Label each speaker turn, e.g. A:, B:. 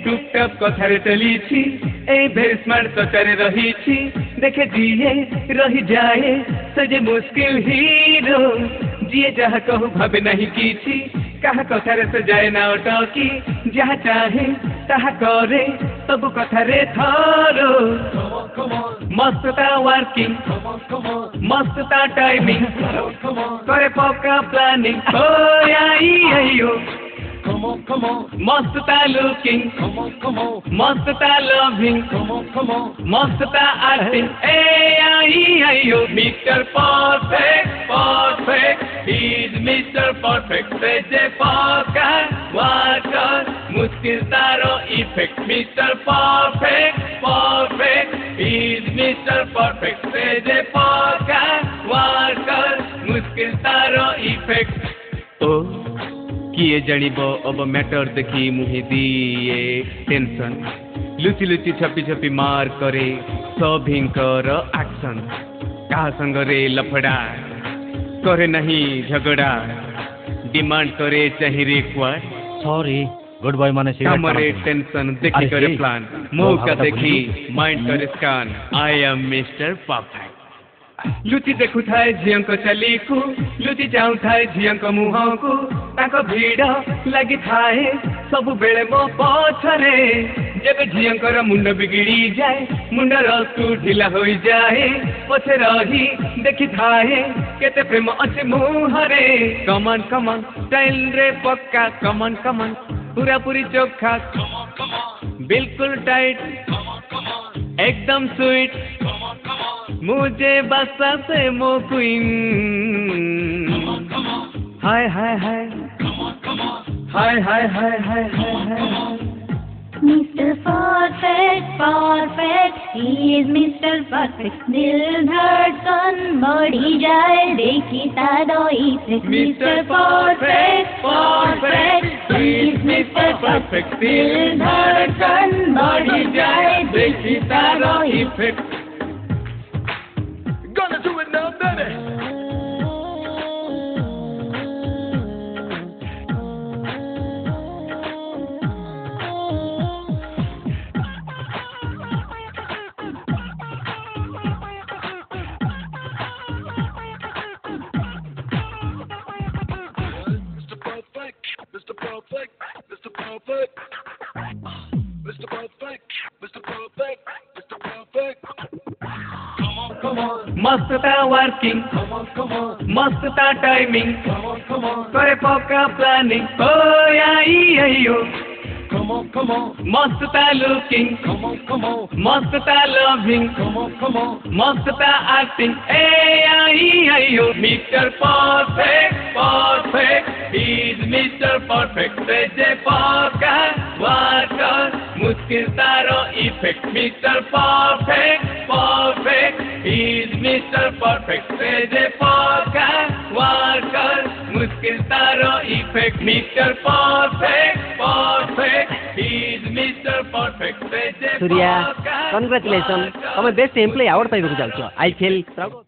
A: टुकटक कथारे चलीछि ए very smart सचारे रहीछि देखे जिए रही जाए सजे मुश्किल हीरो जिए जहाँ कहू भावे नहीं कीछि कहा कथारे से जाए ना अटकी जहाँ चाहे ताहा करे सब कथारे थारो मस्तता वर्किंग मस्तता टाइमिंग करे पक्का प्लानिंग हो आइयो मस्तता लुकिंग मस्तता लविंग मस्तता acting आइयो mister perfect perfect is mister perfect से पक्का वाटर मुश्किल तारो effect mister perfect perfect is mister perfect से पक्का वाटर मुश्किल तारो इफेक्ट ओ किए जानिबो अब मैटर देखि मुहि दिए टेंशन लुचि लुचि छपी छपी मार करे सभिंकर एक्शन कहा संग रे लफड़ा करे नहीं झगड़ा डिमांड करे चाहे रिक्वायर
B: सॉरी गुड बॉय माने
A: हमरे टेंशन देखि करे प्लान मौका देखि माइंड करे स्कैन आई एम मिस्टर परफेक्ट लुचि देखु थाए झियंक चलीकु लुचि जाऊ थाए झियंक मुहंकु ताको भीड़ लगी थाए सब बेले मो पछरे जब झियंकर मुंड बिगड़ी जाए मुंडर तू ढिला हो जाए पछे रही देखि थाए केते प्रेम अच्छे मुहरे कमन कमन स्टाइल रे पक्का कमन कमन पूरा पूरी चोखा बिल्कुल टाइट एकदम स्वीट मुझे बसा से मो queen hi hi hi hi hi hi hi hi
C: Mr. Perfect, perfect, he is Mr. Perfect. दिल धड़कन बढ़ी जाए देखी तारो effect. Mr. Perfect, perfect, he is Mr. Perfect. दिल धड़कन बढ़ी जाए देखी तारो effect.
A: Gonna do it now, baby. मस्तता वर्किंग मस्तता टाइमिंग करे पक्का प्लानिंग हो आइयो मस्तता लुकिंग मस्तता लविंग मस्तता एक्टिंग आइयो mister perfect perfect is mister perfect से पक्का वाटर मुश्किल तारो effect mister perfect perfect is mister perfect से पक्का वाटर मुश्किल तारो effect mister perfect perfect is mister perfect से
D: सूर्या कंग्रेचुलेसन तपाईं बेस्ट एम्प्लॉय अवार्ड पाइबको जान्छ आई फिल प्राउड